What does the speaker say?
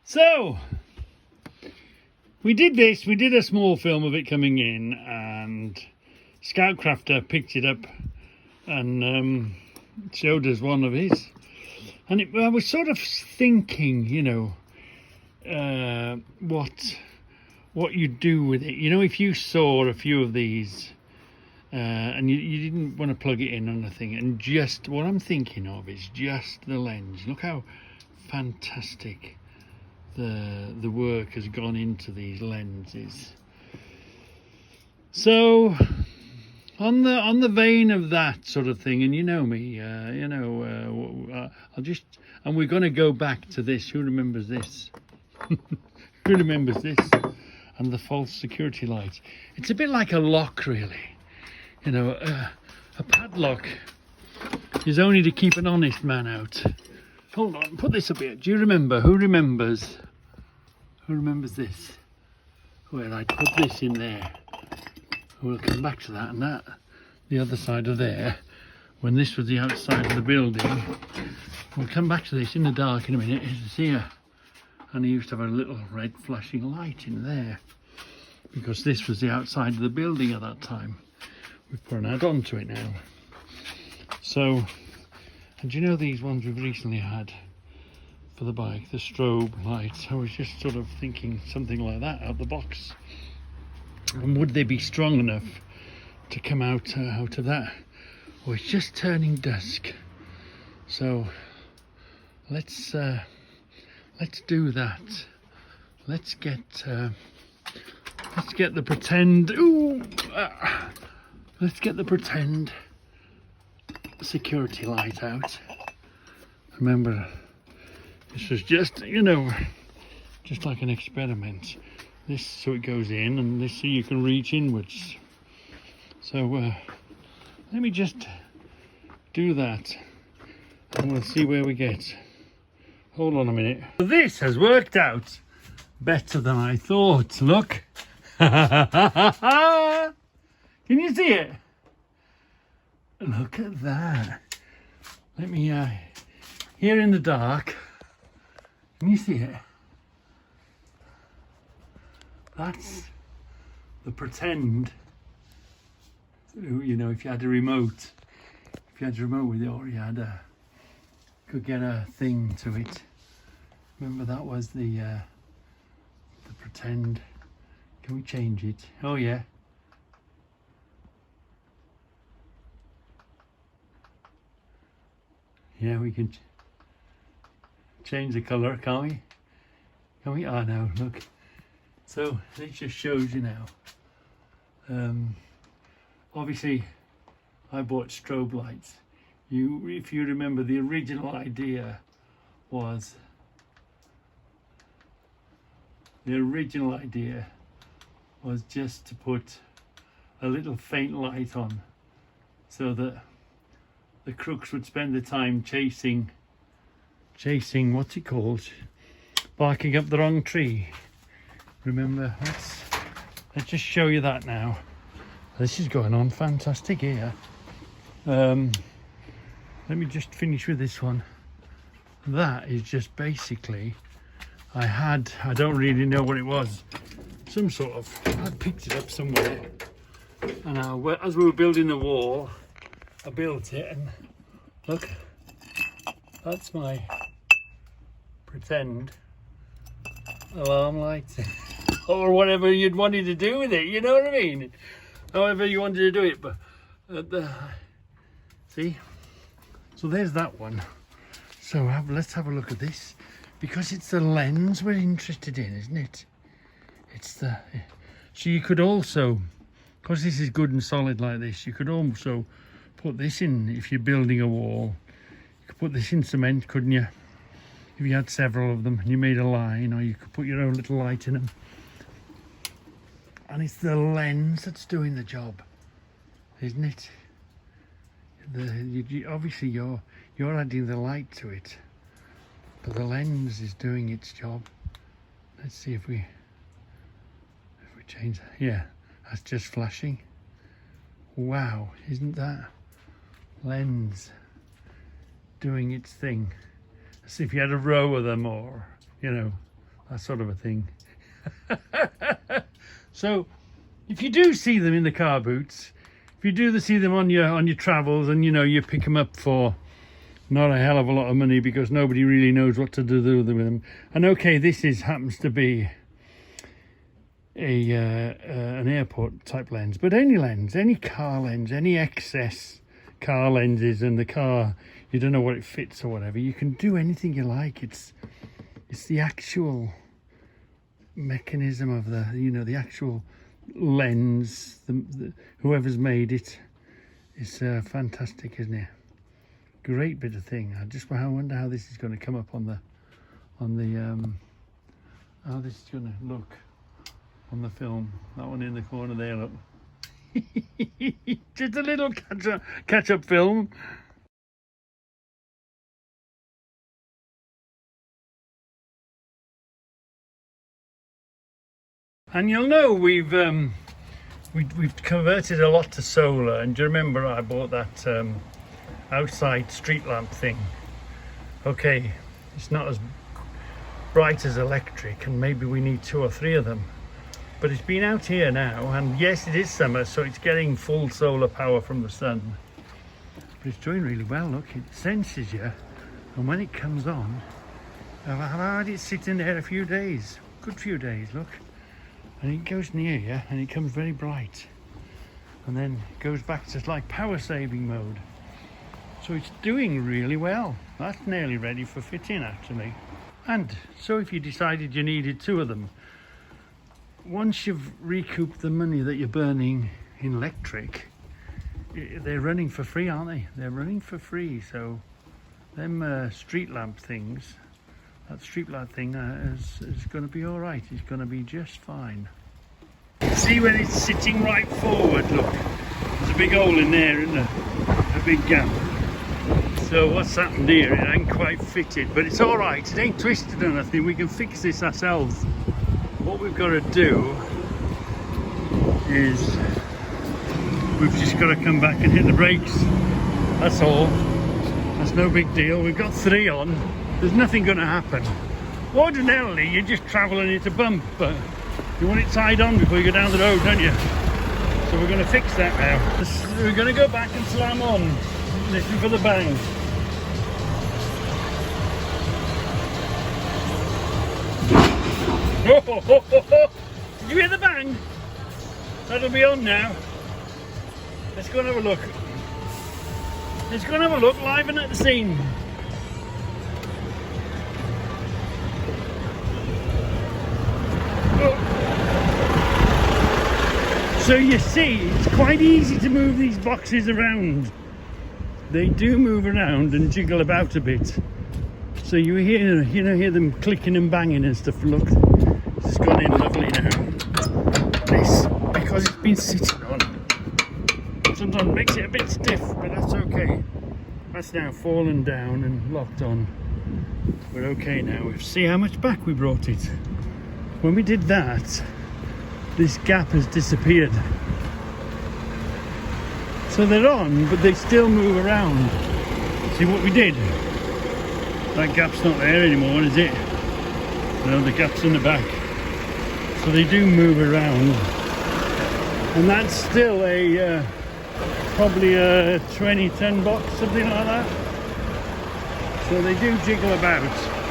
So we did this. We did a small film of it coming in, and Scoutcrafter picked it up and showed us one of his. And I was sort of thinking, what you do with it. If you saw a few of these and you didn't want to plug it in or nothing, and just what I'm thinking of is just the lens. Look how fantastic the work has gone into these lenses. So on the vein of that sort of thing, and you know me, and we're going to go back to this. Who remembers this? Who remembers this? And the false security light. It's a bit like a lock, really. A padlock is only to keep an honest man out. Hold on, put this up here. Do you remember? Who remembers? Who remembers this? Where I'd put this in there. We'll come back to that, and that, the other side of there, when this was the outside of the building. We'll come back to this in the dark in a minute. It's here. And he used to have a little red flashing light in there, because this was the outside of the building at that time. We've put an add-on to it now. So, and do you know these ones we've recently had for the bike, the strobe lights? I was just sort of thinking something like that out of the box. And would they be strong enough to come out of that? Oh, it's just turning dusk. So let's do that. Let's get the pretend. Let's get the pretend security light out. Remember, this was just just like an experiment. This, so it goes in, and this, so you can reach inwards. So let me just do that, and we'll see where we get. Hold on a minute. This has worked out better than I thought. Look. Can you see it? Look at that. Let me, here in the dark. Can you see it? That's the pretend. If you had a remote, with it, or you could get a thing to it. Remember, that was the pretend. Can we change it? Oh yeah. Yeah, we can change the colour, can't we? Can we? Oh no, look. So it just shows you now. Obviously, I bought strobe lights. If you remember, the original idea was just to put a little faint light on, so that the crooks would spend the time chasing what's it called, barking up the wrong tree. Remember, let's just show you that now. This is going on fantastic here. Let me just finish with this one. That is just basically, I don't really know what it was. Some sort of, I picked it up somewhere. And as we were building the wall, I built it, and look, that's my pretend alarm light. Or whatever you'd wanted to do with it, you know what I mean? However you wanted to do it, but see? So there's that one. So let's have a look at this, because it's the lens we're interested in, isn't it? So you could also, because this is good and solid like this, you could also put this in. If you're building a wall, you could put this in cement, couldn't you? If you had several of them and you made a line, or you could put your own little light in them. And it's the lens that's doing the job, isn't it? Obviously you're adding the light to it, but the lens is doing its job. Let's see if we change that. Yeah, that's just flashing. Wow, isn't that lens doing its thing? As if you had a row of them, or that sort of a thing. So if you do see them in the car boots, if you do see them on your travels, and you pick them up for not a hell of a lot of money because nobody really knows what to do with them. And okay, this happens to be an airport type lens, but any lens, any car lens, any excess car lenses, and the car, you don't know what it fits or whatever, you can do anything you like. It's the actual mechanism of the actual lens, whoever's made it is fantastic, isn't it? Great bit of thing. I wonder how this is going to come up on the how this is going to look on the film. That one in the corner there, look. Just a little catch-up film. And you'll know we've converted a lot to solar. And do you remember I bought that outside street lamp thing? Okay, it's not as bright as electric, and maybe we need 2 or 3 of them, but it's been out here now, and yes, it is summer, so it's getting full solar power from the sun, but it's doing really well. Look, it senses you, and when it comes on, I've had it sitting there a few days, good few days, look, and it goes near you and it comes very bright, and then it goes back to like power saving mode. So it's doing really well. That's nearly ready for fitting, actually. And so if you decided you needed 2 of them, once you've recouped the money that you're burning in electric, they're running for free, aren't they? They're running for free. So them street lamp things, that street light thing is going to be all right. It's going to be just fine. See when it's sitting right forward, look. There's a big hole in there, isn't there? A big gap. So what's happened here, it ain't quite fitted, but it's all right. It ain't twisted or nothing. We can fix this ourselves. What we've got to do is we've just got to come back and hit the brakes. That's all. That's no big deal. We've got 3 on. There's nothing going to happen. Ordinarily, you just travel and hit a bump, but you want it tied on before you go down the road, don't you? So we're going to fix that now. We're going to go back and slam on. Listen for the bang. Did you hear the bang? That'll be on now. Let's go and have a look. Let's go and have a look live and at the scene. So you see, it's quite easy to move these boxes around. They do move around and jiggle about a bit. So you hear them clicking and banging and stuff. Look, it's gone in lovely now. This, because it's been sitting on, sometimes makes it a bit stiff, but that's okay. That's now fallen down and locked on. We're okay now. See how much back we brought it. When we did that, this gap has disappeared. So they're on, but they still move around. See what we did? That gap's not there anymore, is it? No, the gap's in the back. So they do move around. And that's still a probably a 20-ton box, something like that. So they do jiggle about.